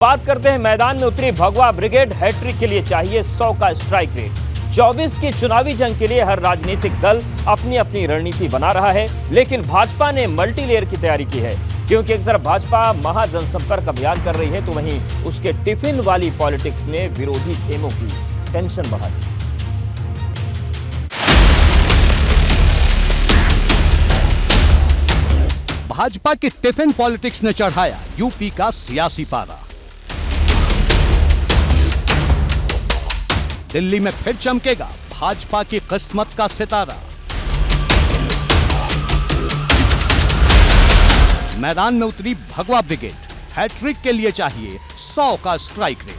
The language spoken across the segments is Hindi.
बात करते हैं मैदान में उतरी भगवा ब्रिगेड। हैट्रिक के लिए चाहिए 100 का स्ट्राइक रेट। 24 की चुनावी जंग के लिए हर राजनीतिक दल अपनी अपनी रणनीति बना रहा है, लेकिन भाजपा ने मल्टी लेयर की तैयारी की है, क्योंकि एक तरफ भाजपा महाजनसंपर्क अभियान कर रही है तो वहीं उसके टिफिन वाली पॉलिटिक्स ने विरोधी खेमों की टेंशन बढ़ा दी। भाजपा की टिफिन पॉलिटिक्स ने चढ़ाया यूपी का सियासी पारा। दिल्ली में फिर चमकेगा भाजपा की किस्मत का सितारा। मैदान में उतरी भगवा ब्रिगेड। हैट्रिक के लिए चाहिए 100 का स्ट्राइक रेट।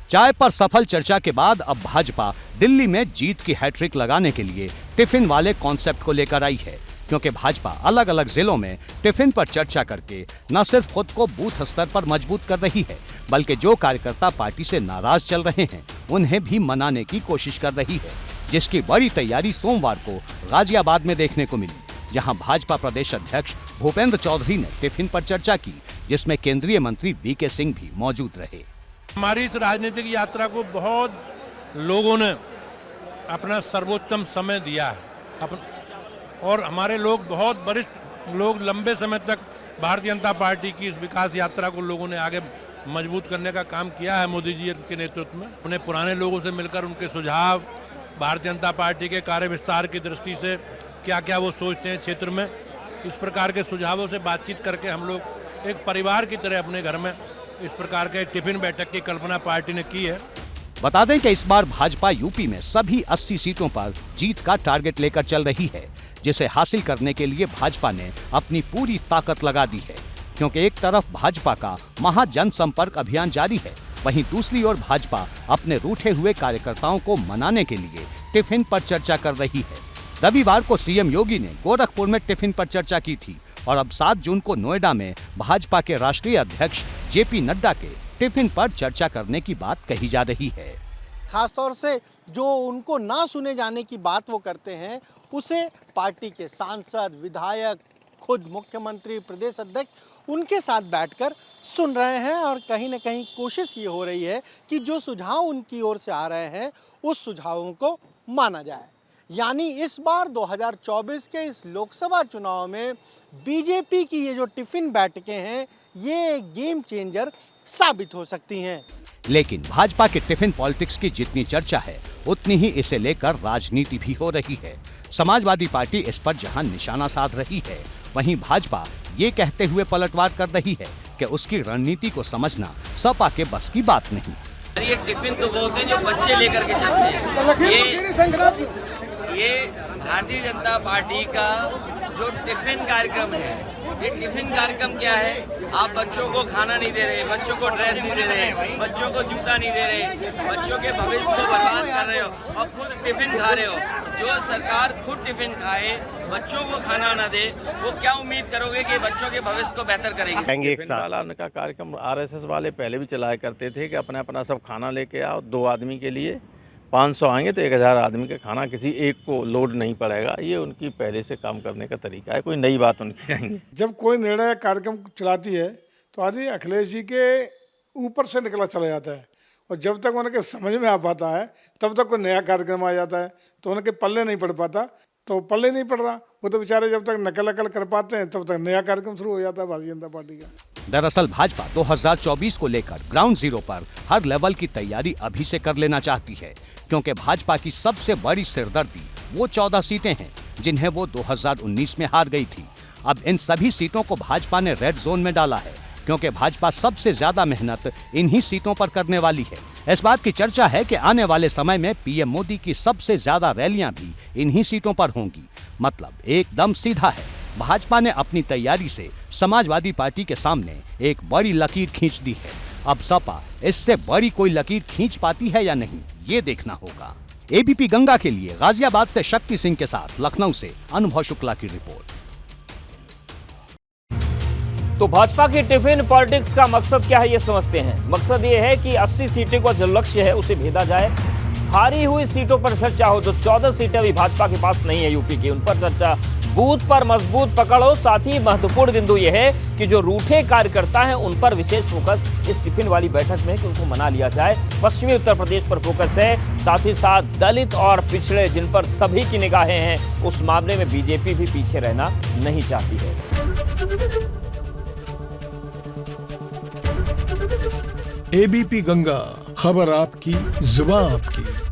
चाय पर सफल चर्चा के बाद अब भाजपा दिल्ली में जीत की हैट्रिक लगाने के लिए टिफिन वाले कॉन्सेप्ट को लेकर आई है, क्योंकि भाजपा अलग अलग जिलों में टिफिन पर चर्चा करके न सिर्फ खुद को बूथ स्तर पर मजबूत कर रही है, बल्कि जो कार्यकर्ता पार्टी से नाराज चल रहे हैं उन्हें भी मनाने की कोशिश कर रही है, जिसकी बड़ी तैयारी सोमवार को गाजियाबाद में देखने को मिली, जहां भाजपा प्रदेश अध्यक्ष भूपेंद्र चौधरी ने टिफिन पर चर्चा की, जिसमें केंद्रीय मंत्री वीके सिंह भी मौजूद रहे। हमारी इस राजनीतिक यात्रा को बहुत लोगों ने अपना सर्वोत्तम समय दिया है और हमारे लोग, बहुत वरिष्ठ लोग, लंबे समय तक भारतीय जनता पार्टी की इस विकास यात्रा को लोगों ने आगे मजबूत करने का काम किया है मोदी जी के नेतृत्व में। अपने पुराने लोगों से मिलकर उनके सुझाव, भारतीय जनता पार्टी के कार्य विस्तार की दृष्टि से क्या क्या वो सोचते हैं क्षेत्र में, इस प्रकार के सुझावों से बातचीत करके हम लोग एक परिवार की तरह अपने घर में इस प्रकार के टिफिन बैठक की कल्पना पार्टी ने की है। बता दें कि इस बार भाजपा यूपी में सभी 80 सीटों पर जीत का टारगेट लेकर चल रही है, जिसे हासिल करने के लिए भाजपा ने अपनी पूरी ताकत लगा दी है, क्योंकि एक तरफ भाजपा का महाजनसंपर्क अभियान जारी है, वहीं दूसरी ओर भाजपा अपने रूठे हुए कार्यकर्ताओं को मनाने के लिए टिफिन पर चर्चा कर रही है। रविवार को सीएम योगी ने गोरखपुर में टिफिन पर चर्चा की थी और अब 7 जून को नोएडा में भाजपा के राष्ट्रीय अध्यक्ष जेपी नड्डा के टिफिन पर चर्चा करने की बात कही जा रही है। खासतौर से जो उनको ना सुने जाने की बात वो करते हैं, उसे पार्टी के सांसद, विधायक, खुद मुख्यमंत्री, प्रदेश अध्यक्ष उनके साथ बैठकर सुन रहे हैं और कहीं ना कहीं कोशिश ये हो रही है कि जो सुझाव उनकी ओर से आ रहे हैं उस सुझावों को माना जाए। यानी इस बार 2024 के इस लोकसभा चुनाव में बीजेपी की ये जो टिफिन बैठकें हैं, ये गेम चेंजर साबित हो सकती हैं। लेकिन भाजपा के टिफिन पॉलिटिक्स की जितनी चर्चा है, उतनी ही इसे लेकर राजनीति भी हो रही है। समाजवादी पार्टी इस पर जहां निशाना साध रही है, वहीं भाजपा ये कहते हुए पलटवार कर रही है कि उसकी रणनीति को समझना सपा के बस की बात नहीं। ये टिफिन तो वो होते हैं जो बच्चे लेकर के चलते हैं। ये भारतीय जनता पार्टी का जो टिफिन कार्यक्रम है, ये टिफिन कार्यक्रम क्या है? आप बच्चों को खाना नहीं दे रहे, बच्चों को ड्रेस नहीं दे रहे, बच्चों को जूता नहीं दे रहे, बच्चों के भविष्य को बर्बाद कर रहे हो और खुद टिफिन खा रहे हो। जो सरकार खुद टिफिन खाए, बच्चों को खाना ना दे, वो क्या उम्मीद करोगे कि बच्चों के भविष्य को बेहतर करेगी? एक साल का कार्यक्रम आरएसएस वाले पहले भी चलाया करते थे कि अपना अपना सब खाना लेके आओ, 2 आदमी के लिए 500 आएंगे तो 1000 आदमी का खाना, किसी एक को लोड नहीं पड़ेगा। ये उनकी पहले से काम करने का तरीका है, कोई नई बात उनकी नहीं है। जब कोई निर्णय कार्यक्रम चलाती है तो आदि अखिलेश जी के ऊपर से निकला चला जाता है, और जब तक उनके समझ में आ पाता है तब तक कोई नया कार्यक्रम आ जाता है, तो उनके पल्ले नहीं पड़ पाता, तो पल्ले नहीं पड़ रहा, वो तो बेचारे जब तक नकल कर पाते हैं तब तक नया कार्यक्रम शुरू हो जाता है भारतीय जनता पार्टी का। दरअसल भाजपा 2024 को लेकर ग्राउंड जीरो पर हर लेवल की तैयारी अभी से कर लेना चाहती है, क्योंकि भाजपा की सबसे बड़ी सिरदर्दी वो 14 सीटें हैं जिन्हें वो 2019 में हार गई थी। अब इन सभी सीटों को भाजपा ने रेड जोन में डाला है, क्योंकि भाजपा सबसे ज्यादा मेहनत इन्हीं सीटों पर करने वाली है। इस बात की चर्चा है कि आने वाले समय में पीएम मोदी की सबसे ज्यादा रैलियां भी इन्हीं सीटों पर होंगी। मतलब एकदम सीधा है, भाजपा ने अपनी तैयारी से समाजवादी पार्टी के सामने एक बड़ी लकीर खींच दी है। अब सपा इससे बड़ी कोई लकीर खींच पाती है या नहीं, ये देखना होगा। एबीपी गंगा के लिए गाजियाबाद से शक्ति सिंह के साथ लखनऊ से अनुभव शुक्ला की रिपोर्ट। तो भाजपा की टिफिन पॉलिटिक्स का मकसद क्या है, ये समझते हैं। मकसद ये है कि 80 सीटों का जो लक्ष्य है उसे भेदा जाए। हारी हुई सीटों पर चर्चा हो, जो 14 सीटें अभी भाजपा के पास नहीं है यूपी की, उन पर चर्चा बूथ पर मजबूत पकड़ हो। साथ ही महत्वपूर्ण बिंदु यह है कि जो रूठे कार्यकर्ता हैं उन पर विशेष फोकस इस टिफिन वाली बैठक में कि उनको मना लिया जाए। पश्चिमी उत्तर प्रदेश पर फोकस है, साथ ही साथ दलित और पिछड़े जिन पर सभी की निगाहें हैं, उस मामले में बीजेपी भी पीछे रहना नहीं चाहती है। एबीपी गंगा, खबर आपकी, जुबान आपकी।